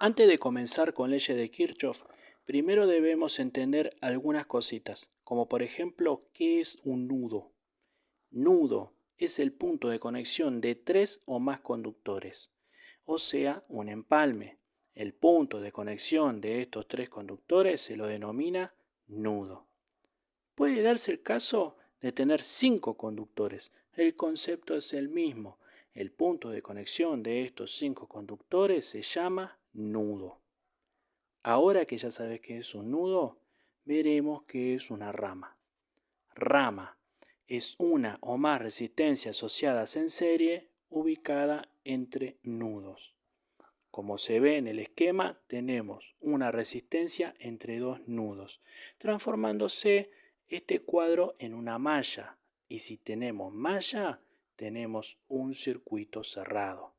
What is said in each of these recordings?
Antes de comenzar con leyes de Kirchhoff, primero debemos entender algunas cositas, como por ejemplo, ¿qué es un nudo? Nudo es el punto de conexión de tres o más conductores, o sea, un empalme. El punto de conexión de estos tres conductores se lo denomina nudo. Puede darse el caso de tener cinco conductores. El concepto es el mismo. El punto de conexión de estos cinco conductores se llama nudo. Ahora que ya sabes qué es un nudo, veremos qué es una rama. Rama es una o más resistencias asociadas en serie ubicada entre nudos. Como se ve en el esquema, tenemos una resistencia entre dos nudos, transformándose este cuadro en una malla. Y si tenemos malla, tenemos un circuito cerrado.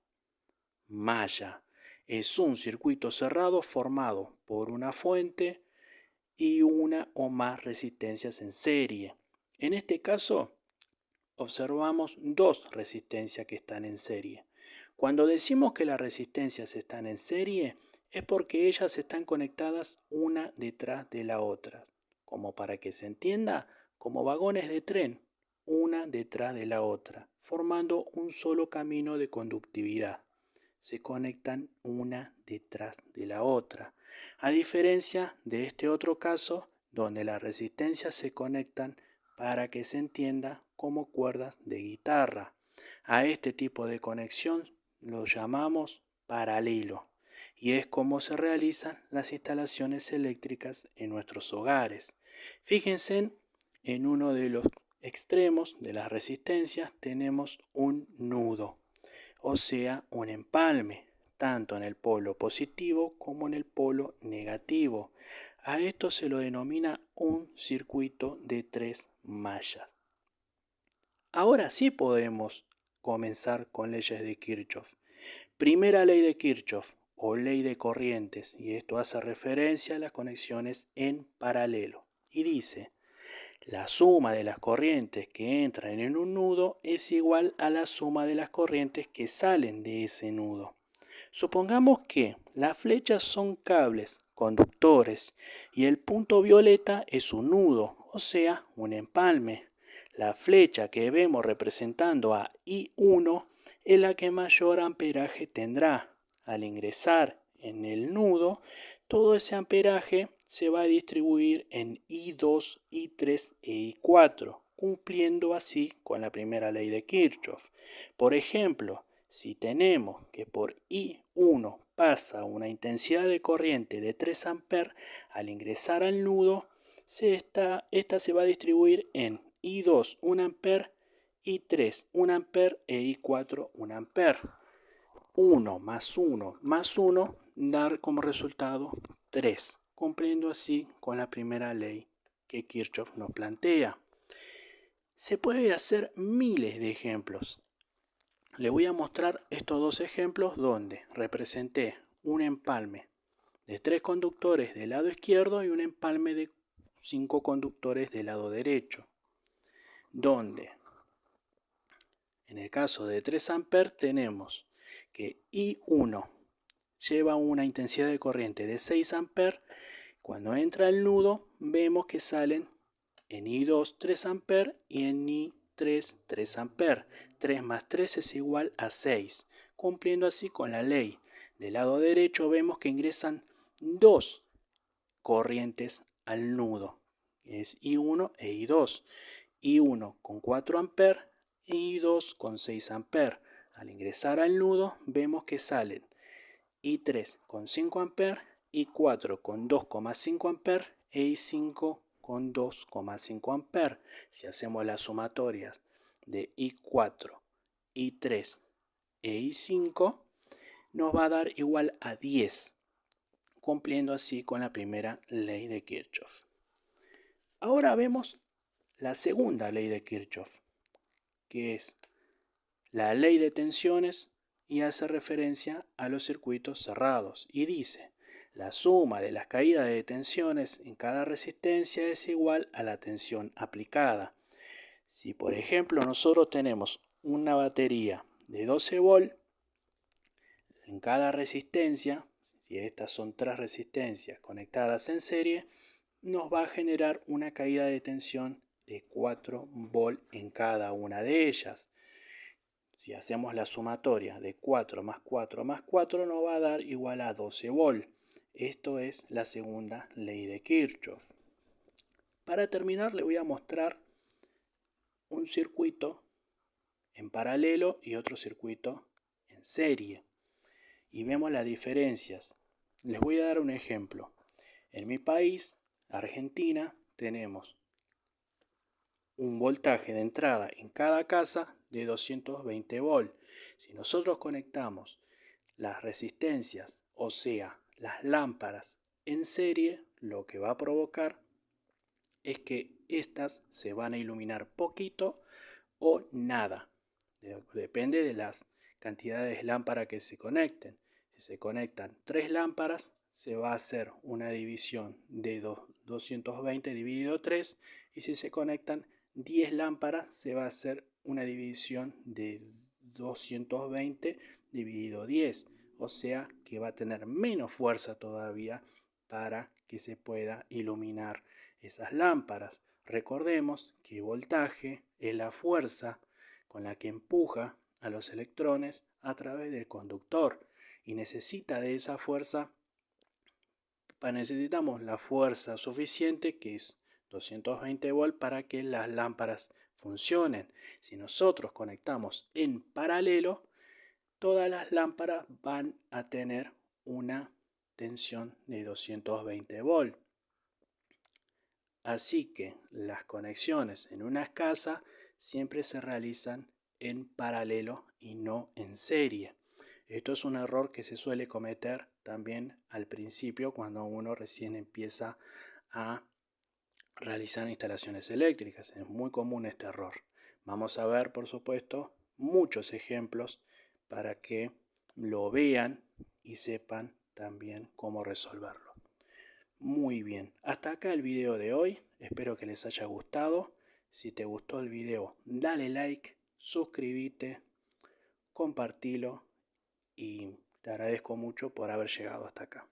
Malla es un circuito cerrado formado por una fuente y una o más resistencias en serie. En este caso, observamos dos resistencias que están en serie. Cuando decimos que las resistencias están en serie, es porque ellas están conectadas una detrás de la otra, como para que se entienda, como vagones de tren, una detrás de la otra, formando un solo camino de conductividad. Se conectan una detrás de la otra, a diferencia de este otro caso donde las resistencias se conectan para que se entienda como cuerdas de guitarra. A este tipo de conexión lo llamamos paralelo y es como se realizan las instalaciones eléctricas en nuestros hogares. Fíjense en uno de los extremos de las resistencias tenemos un nudo, o sea, un empalme, tanto en el polo positivo como en el polo negativo. A esto se lo denomina un circuito de tres mallas. Ahora sí podemos comenzar con leyes de Kirchhoff. Primera ley de Kirchhoff o ley de corrientes, y esto hace referencia a las conexiones en paralelo. Y dice, la suma de las corrientes que entran en un nudo es igual a la suma de las corrientes que salen de ese nudo. Supongamos que las flechas son cables conductores y el punto violeta es un nudo, o sea, un empalme. La flecha que vemos representando a I1 es la que mayor amperaje tendrá. Al ingresar en el nudo, todo ese amperaje se va a distribuir en I2, I3 e I4, cumpliendo así con la primera ley de Kirchhoff. Por ejemplo, si tenemos que por I1 pasa una intensidad de corriente de 3 A, al ingresar al nudo, esta se va a distribuir en I2 1 A, I3 1 A e I4 1 A. 1 más 1 más 1 dar como resultado 3, cumpliendo así con la primera ley que Kirchhoff nos plantea. Se puede hacer miles de ejemplos. Le voy a mostrar estos dos ejemplos donde representé un empalme de 3 conductores del lado izquierdo y un empalme de 5 conductores del lado derecho, donde en el caso de 3 A tenemos que I1 lleva una intensidad de corriente de 6 A. Cuando entra el nudo vemos que salen en I2 3 A y en I3 3 A. 3 más 3 es igual a 6, cumpliendo así con la ley. Del lado derecho vemos que ingresan dos corrientes al nudo, que es I1 e I2. I1 con 4 A y I2 con 6 A. Al ingresar al nudo vemos que salen I3 con 5 A, I4 con 2,5 A e I5 con 2,5 A. Si hacemos las sumatorias de I4, I3 e I5, nos va a dar igual a 10, cumpliendo así con la primera ley de Kirchhoff. Ahora vemos la segunda ley de Kirchhoff, que es la ley de tensiones y hace referencia a los circuitos cerrados y dice, la suma de las caídas de tensiones en cada resistencia es igual a la tensión aplicada. Si por ejemplo nosotros tenemos una batería de 12 volt, en cada resistencia, que estas son 3 resistencias conectadas en serie, nos va a generar una caída de tensión de 4 volt en cada una de ellas. Si hacemos la sumatoria de 4 más 4 más 4 nos va a dar igual a 12 volt. Esto es la segunda ley de Kirchhoff. Para terminar le voy a mostrar un circuito en paralelo y otro circuito en serie. Y vemos las diferencias. Les voy a dar un ejemplo. En mi país, Argentina, tenemos un voltaje de entrada en cada casa de 220 volt. Si nosotros conectamos las resistencias, o sea, las lámparas en serie, lo que va a provocar es que estas se van a iluminar poquito o nada. Depende de las cantidades de lámparas que se conecten. Si se conectan 3 lámparas, se va a hacer una división de 220 dividido 3, y si se conectan 10 lámparas, se va a hacer una división de 220 dividido 10. O sea que va a tener menos fuerza todavía para que se pueda iluminar esas lámparas. Recordemos que voltaje es la fuerza con la que empuja a los electrones a través del conductor, y necesita de esa fuerza, necesitamos la fuerza suficiente, que es 220 volt, para que las lámparas funcionen. Si nosotros conectamos en paralelo, todas las lámparas van a tener una tensión de 220 volt. Así que las conexiones en una casa siempre se realizan en paralelo y no en serie. Esto es un error que se suele cometer también al principio, cuando uno recién empieza a realizar instalaciones eléctricas. Es muy común este error. Vamos a ver, por supuesto, muchos ejemplos para que lo vean y sepan también cómo resolverlo. Muy bien, hasta acá el video de hoy. Espero que les haya gustado. Si te gustó el video, dale like, suscríbete, compartilo, y te agradezco mucho por haber llegado hasta acá.